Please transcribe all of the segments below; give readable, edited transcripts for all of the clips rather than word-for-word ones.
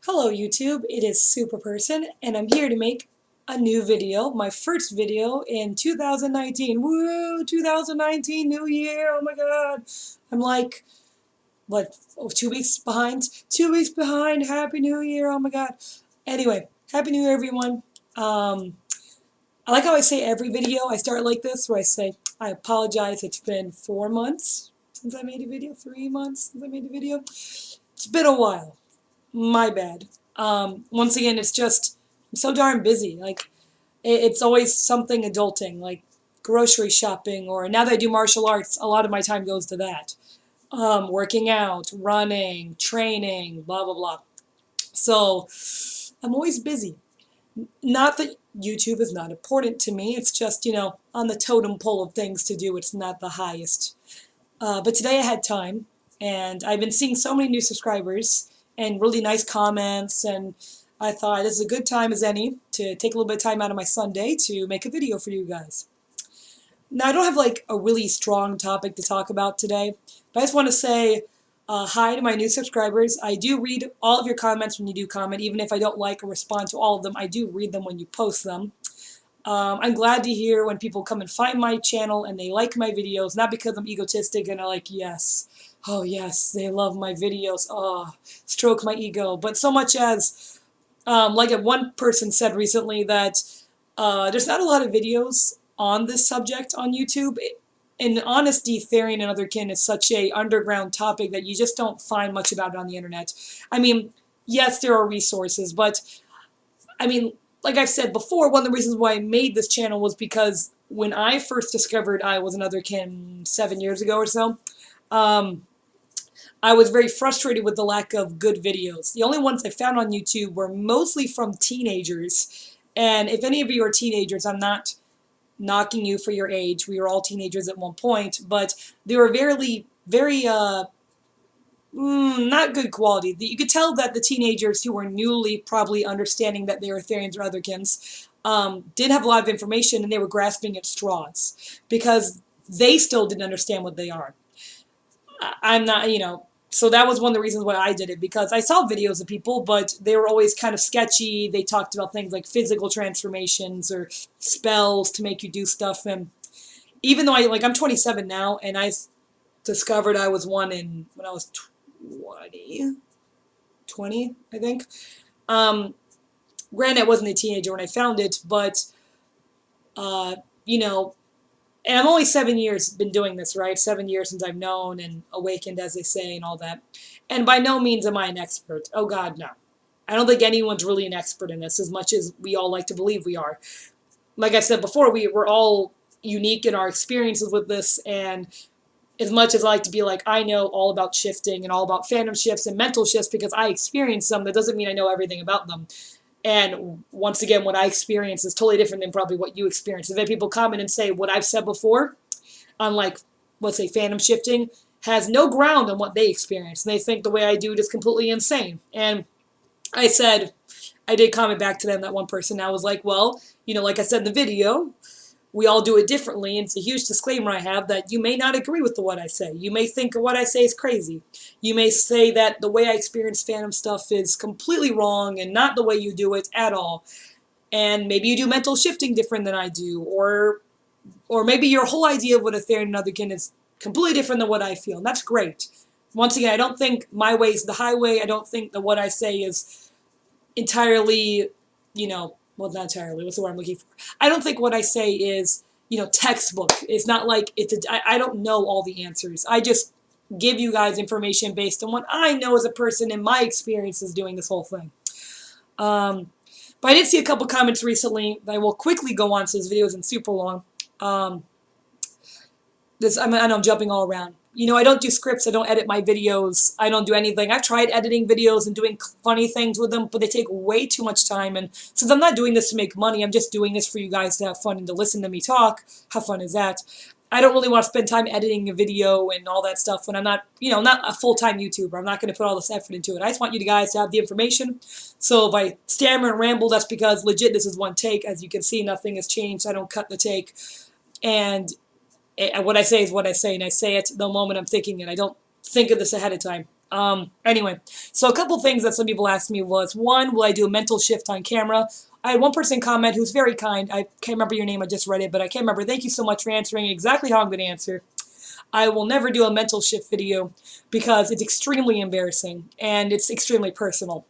Hello YouTube, it is Superperson, and I'm here to make a new video, my first video in 2019. Woo! 2019, new year, oh my god. I'm like, what, 2 weeks behind? 2 weeks behind, Happy New Year, oh my god. Anyway, Happy New Year everyone. I like how I say every video, I start like this, where I say, I apologize, it's been 4 months since I made a video, 3 months since I made a video. It's been a while. My bad. Once again, it's just, I'm so darn busy. Like, it's always something adulting, like grocery shopping, or now that I do martial arts, a lot of my time goes to that. Working out, running, training, blah, blah, blah. So, I'm always busy. Not that YouTube is not important to me, it's just, on the totem pole of things to do, it's not the highest. But today I had time, and I've been seeing so many new subscribers and really nice comments, and I thought this is a good time as any to take a little bit of time out of my Sunday to make a video for you guys. Now, I don't have like a really strong topic to talk about today, but I just want to say hi to my new subscribers. I do read all of your comments when you do comment, even if I don't like or respond to all of them. I do read them when you post them. I'm glad to hear when people come and find my channel and they like my videos, not because I'm egotistic and are like, yes, oh yes, they love my videos, oh, stroke my ego, but so much as, like one person said recently that there's not a lot of videos on this subject on YouTube. In honesty, Therian and Otherkin is such a underground topic that you just don't find much about it on the internet. I mean, yes, there are resources, but, I mean, like I've said before, one of the reasons why I made this channel was because when I first discovered I was an Otherkin 7 years ago or so, I was very frustrated with the lack of good videos. The only ones I found on YouTube were mostly from teenagers, and if any of you are teenagers, I'm not knocking you for your age. We were all teenagers at one point, but they were very not good quality. You could tell that the teenagers who were newly probably understanding that they were Therians or Otherkins didn't have a lot of information, and they were grasping at straws because they still didn't understand what they are. I'm not, so that was one of the reasons why I did it, because I saw videos of people, but they were always kind of sketchy. They talked about things like physical transformations or spells to make you do stuff, and even though I'm 27 now, and I discovered I was one when I was 20, I think. Granted, I wasn't a teenager when I found it, but, and I'm only 7 years been doing this, right? 7 years since I've known and awakened, as they say, and all that. And by no means am I an expert. Oh, God, no. I don't think anyone's really an expert in this as much as we all like to believe we are. Like I said before, we're all unique in our experiences with this, and as much as I like to be like, I know all about shifting and all about phantom shifts and mental shifts because I experience them, that doesn't mean I know everything about them. And once again, what I experience is totally different than probably what you experience. If people comment and say what I've said before on, like, let's say phantom shifting, has no ground on what they experience. And they think the way I do it is completely insane. And I did comment back to them, that one person. I was like, well, like I said in the video, we all do it differently, and it's a huge disclaimer I have that you may not agree with what I say. You may think what I say is crazy. You may say that the way I experience phantom stuff is completely wrong and not the way you do it at all. And maybe you do mental shifting different than I do, or maybe your whole idea of what a Therian and Otherkin is completely different than what I feel, and that's great. Once again, I don't think my way is the highway. I don't think that what I say is entirely, well, not entirely, what's the word I'm looking for? I don't think what I say is, textbook. It's not like I don't know all the answers. I just give you guys information based on what I know as a person and my experiences doing this whole thing. But I did see a couple comments recently that I will quickly go on since this video isn't super long. I know I'm jumping all around. I don't do scripts, I don't edit my videos, I don't do anything. I've tried editing videos and doing funny things with them, but they take way too much time, and since I'm not doing this to make money, I'm just doing this for you guys to have fun and to listen to me talk. How fun is that? I don't really want to spend time editing a video and all that stuff when I'm not, not a full-time YouTuber. I'm not going to put all this effort into it. I just want you guys to have the information. So if I stammer and ramble, that's because legit this is one take. As you can see, nothing has changed. I don't cut the take. And what I say is what I say, and I say it the moment I'm thinking it. I don't think of this ahead of time. Anyway, so a couple things that some people asked me was, one, will I do a mental shift on camera? I had one person comment who's very kind. I can't remember your name, I just read it, but I can't remember. Thank you so much for answering exactly how I'm going to answer. I will never do a mental shift video because it's extremely embarrassing and it's extremely personal.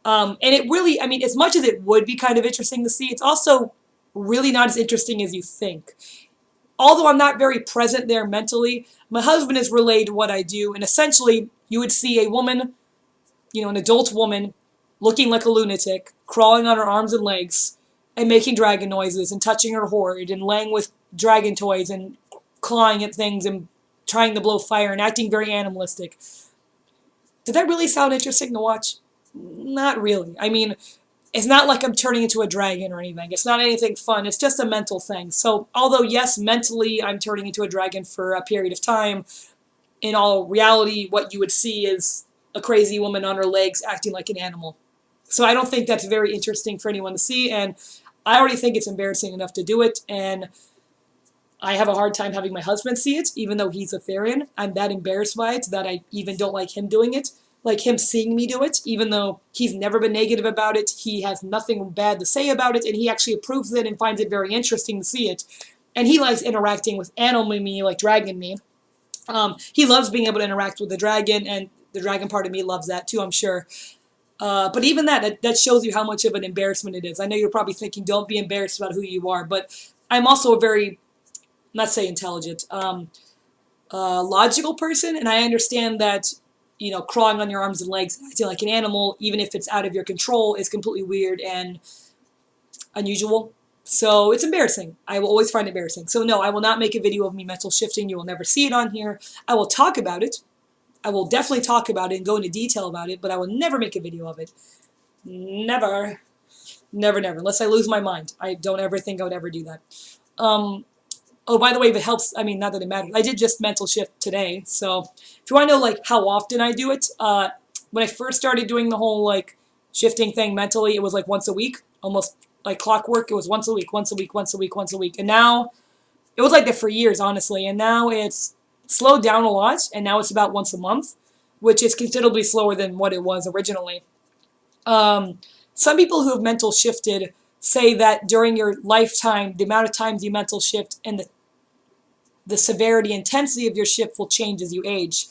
And it really, I mean, as much as it would be kind of interesting to see, it's also really not as interesting as you think. Although I'm not very present there mentally, my husband has relayed what I do, and essentially you would see a woman, an adult woman, looking like a lunatic, crawling on her arms and legs, and making dragon noises, and touching her hoard, and laying with dragon toys, and clawing at things, and trying to blow fire, and acting very animalistic. Did that really sound interesting to watch? Not really. I mean, it's not like I'm turning into a dragon or anything. It's not anything fun. It's just a mental thing. So, although, yes, mentally I'm turning into a dragon for a period of time, in all reality, what you would see is a crazy woman on her legs acting like an animal. So I don't think that's very interesting for anyone to see, and I already think it's embarrassing enough to do it, and I have a hard time having my husband see it, even though he's a Therian. I'm that embarrassed by it that I even don't like him doing it. Like him seeing me do it, even though he's never been negative about it, he has nothing bad to say about it, and he actually approves it and finds it very interesting to see it. And he likes interacting with animal me, like dragon me. He loves being able to interact with the dragon, and the dragon part of me loves that too, I'm sure. But even that shows you how much of an embarrassment it is. I know you're probably thinking, don't be embarrassed about who you are, but I'm also a very, not say intelligent, logical person, and I understand that crawling on your arms and legs, acting like an animal, even if it's out of your control, is completely weird and unusual. So it's embarrassing. I will always find it embarrassing. So no, I will not make a video of me mental shifting. You will never see it on here. I will talk about it. I will definitely talk about it and go into detail about it, but I will never make a video of it. Never. Never, never. Unless I lose my mind. I don't ever think I would ever do that. Oh, by the way, if it helps, I mean, not that it matters. I did just mental shift today, so if you want to know, like, how often I do it, when I first started doing the whole, like, shifting thing mentally, it was, like, once a week, almost like clockwork. It was once a week, once a week, once a week, once a week, and now, it was like that for years, honestly, and now it's slowed down a lot, and now it's about once a month, which is considerably slower than what it was originally. Some people who have mental shifted say that during your lifetime, the amount of times you mental shift and the severity, intensity of your shift will change as you age.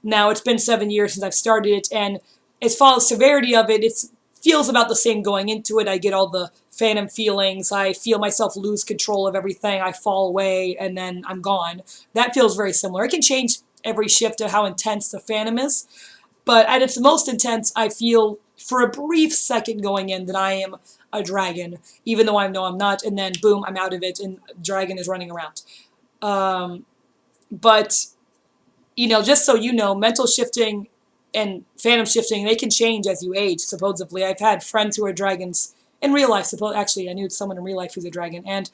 Now, it's been 7 years since I've started it, and as far as severity of it, it feels about the same going into it. I get all the phantom feelings. I feel myself lose control of everything. I fall away, and then I'm gone. That feels very similar. It can change every shift of how intense the phantom is, but at its most intense, I feel for a brief second going in that I am a dragon, even though I know I'm not, and then boom, I'm out of it, and dragon is running around. But, just so you know, mental shifting and phantom shifting, they can change as you age, supposedly. I've had friends who are dragons in real life. Actually, I knew someone in real life who's a dragon, and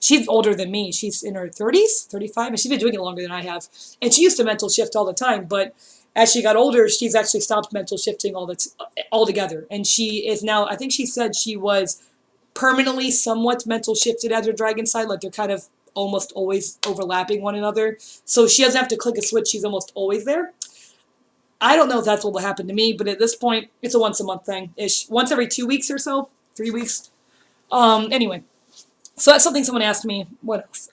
she's older than me. She's in her 30s, 35, and she's been doing it longer than I have. And she used to mental shift all the time, but as she got older, she's actually stopped mental shifting altogether. And she is now, I think she said she was permanently somewhat mental shifted as her dragon side, like they're kind of almost always overlapping one another. So she doesn't have to click a switch, she's almost always there. I don't know if that's what will happen to me, but at this point, it's a once a month thing-ish. Once every 2 weeks or so, 3 weeks. Anyway, so that's something someone asked me. What else?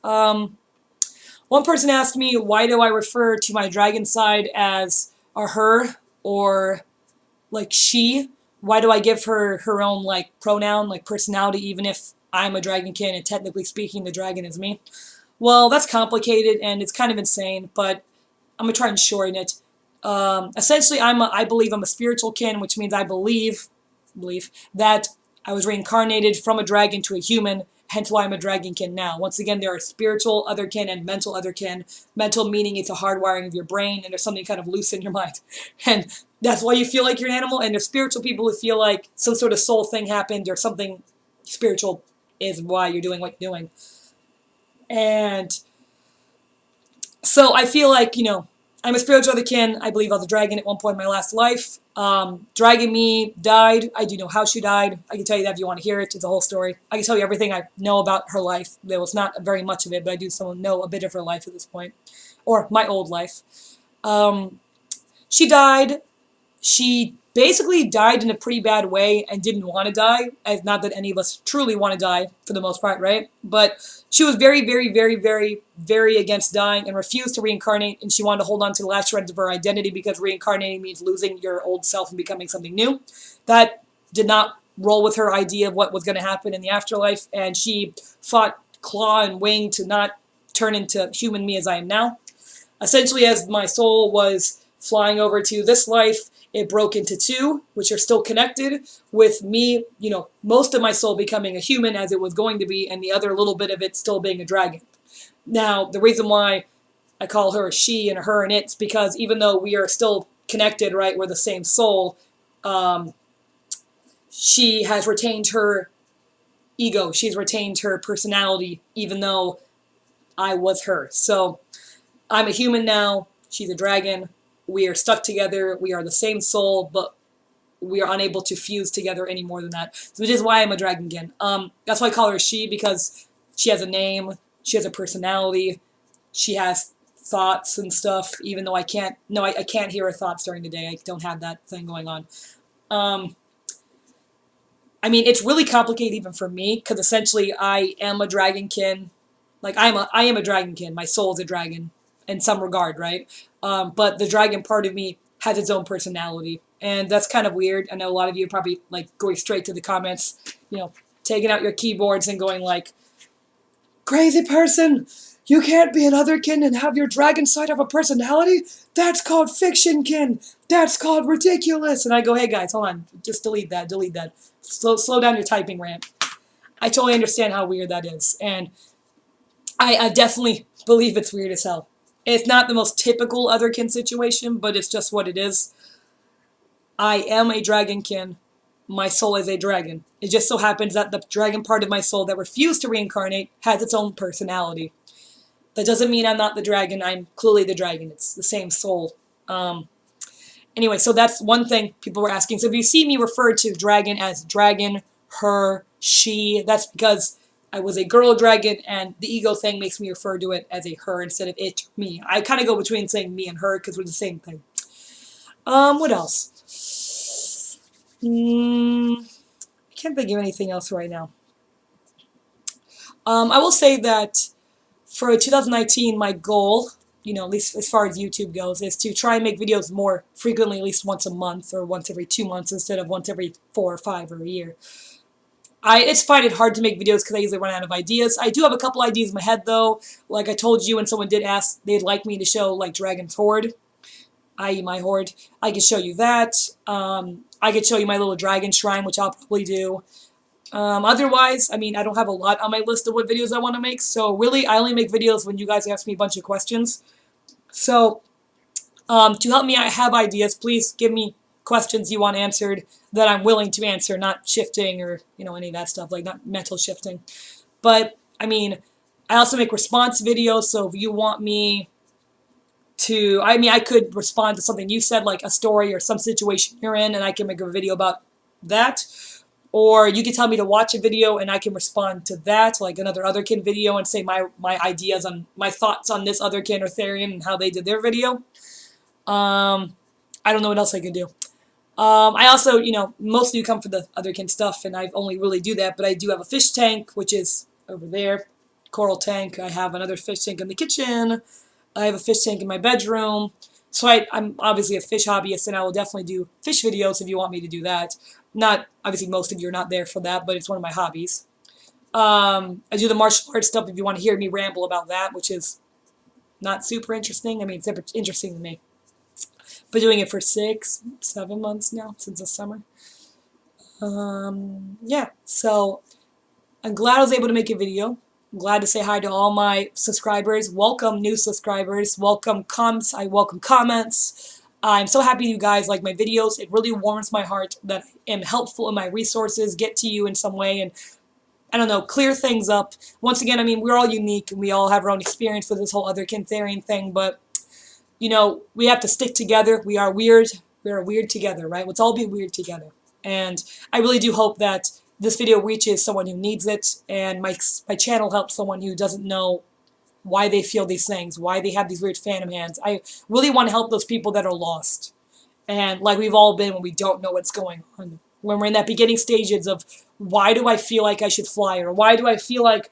One person asked me, why do I refer to my dragon side as a her or like she? Why do I give her her own like pronoun, like personality, even if I'm a dragonkin and technically speaking the dragon is me? Well, that's complicated and it's kind of insane, but I'm going to try and shorten it. Essentially, I believe I'm a spiritual kin, which means I believe that I was reincarnated from a dragon to a human, hence why I'm a dragonkin now. Once again, there are spiritual otherkin and mental otherkin. Mental meaning it's a hardwiring of your brain and there's something kind of loose in your mind. And that's why you feel like you're an animal. And there's spiritual people who feel like some sort of soul thing happened or something spiritual is why you're doing what you're doing. And so I feel like, I'm a spiritual otherkin. I believe I was a dragon at one point in my last life. Dragon me died. I do know how she died. I can tell you that if you want to hear it. It's a whole story. I can tell you everything I know about her life. There was not very much of it, but I do know a bit of her life at this point. Or my old life. She died. She basically died in a pretty bad way and didn't want to die. Not that any of us truly want to die for the most part, right? But she was very, very, very, very, very against dying and refused to reincarnate, and she wanted to hold on to the last shreds of her identity because reincarnating means losing your old self and becoming something new. That did not roll with her idea of what was going to happen in the afterlife, and she fought claw and wing to not turn into human me as I am now. Essentially, as my soul was flying over to this life, it broke into two, which are still connected, with me, most of my soul becoming a human as it was going to be, and the other little bit of it still being a dragon. Now, the reason why I call her a she and a her and it's because even though we are still connected, right, we're the same soul, she has retained her ego. She's retained her personality, even though I was her. So I'm a human now. She's a dragon. We are stuck together. We are the same soul, but we are unable to fuse together any more than that. So which is why I'm a dragonkin. That's why I call her she, because she has a name. She has a personality. She has thoughts and stuff, even though I can't hear her thoughts during the day. I don't have that thing going on. I mean, it's really complicated even for me, because essentially I am a dragonkin. Like, I am a dragonkin. My soul is a dragon in some regard, right? But the dragon part of me has its own personality. And that's kind of weird. I know a lot of you are probably, like, going straight to the comments, taking out your keyboards and going like, crazy person! You can't be an otherkin and have your dragon side have a personality? That's called fictionkin! That's called ridiculous! And I go, hey guys, hold on. Just delete that. Slow down your typing, Rant. I totally understand how weird that is. And I definitely believe it's weird as hell. It's not the most typical otherkin situation, but it's just what it is. I am a dragonkin. My soul is a dragon. It just so happens that the dragon part of my soul that refused to reincarnate has its own personality. That doesn't mean I'm not the dragon. I'm clearly the dragon. It's the same soul. Anyway, so that's one thing people were asking. So if you see me refer to dragon as dragon, her, she, that's because I was a girl dragon, and the ego thing makes me refer to it as a her instead of it, me. I kind of go between saying me and her because we're the same thing. What else? I can't think of anything else right now. I will say that for 2019, my goal, at least as far as YouTube goes, is to try and make videos more frequently, at least once a month or once every 2 months instead of once every 4 or 5 or a year. I find it hard to make videos because I usually run out of ideas. I do have a couple ideas in my head, though. Like I told you when someone did ask, they'd like me to show, like, Dragon's Horde, i.e. my horde. I could show you that. I could show you my little dragon shrine, which I'll probably do. Otherwise, I mean, I don't have a lot on my list of what videos I want to make, so really, I only make videos when you guys ask me a bunch of questions. So, to help me have ideas, please give me questions you want answered that I'm willing to answer, not shifting or, any of that stuff, like not mental shifting. But, I mean, I also make response videos, so if you want me to, I could respond to something you said, like a story or some situation you're in, and I can make a video about that. Or you can tell me to watch a video and I can respond to that, like another otherkin video, and say my ideas on, my thoughts on this otherkin or Therian and how they did their video. I don't know what else I can do. I also, most of you come for the otherkin stuff, and I only really do that, but I do have a fish tank, which is over there, coral tank. I have another fish tank in the kitchen. I have a fish tank in my bedroom. So I'm obviously a fish hobbyist, and I will definitely do fish videos if you want me to do that. Not, obviously most of you are not there for that, but it's one of my hobbies. I do the martial arts stuff if you want to hear me ramble about that, which is not super interesting. I mean, it's interesting to me. Been doing it for 6, 7 months now, since the summer. Yeah, so I'm glad I was able to make a video. I'm glad to say hi to all my subscribers. Welcome new subscribers. Welcome comments. I'm so happy you guys like my videos. It really warms my heart that I am helpful in my resources, get to you in some way, and I don't know, clear things up. Once again, I mean, we're all unique and we all have our own experience with this whole otherkin Therian thing, but we have to stick together. We are weird. We are weird together, right? Let's all be weird together. And I really do hope that this video reaches someone who needs it, and my channel helps someone who doesn't know why they feel these things, why they have these weird phantom hands. I really want to help those people that are lost. And like we've all been when we don't know what's going on. When we're in that beginning stages of why do I feel like I should fly, or why do I feel like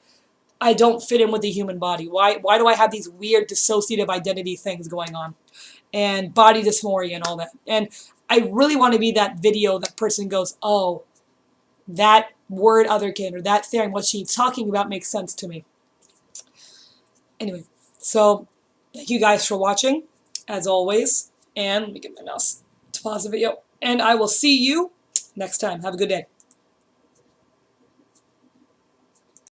I don't fit in with the human body? Why do I have these weird dissociative identity things going on? And body dysphoria and all that. And I really want to be that video that person goes, oh, that word otherkin or that thing, what she's talking about makes sense to me. Anyway, so thank you guys for watching, as always. And let me get my mouse to pause the video. And I will see you next time. Have a good day.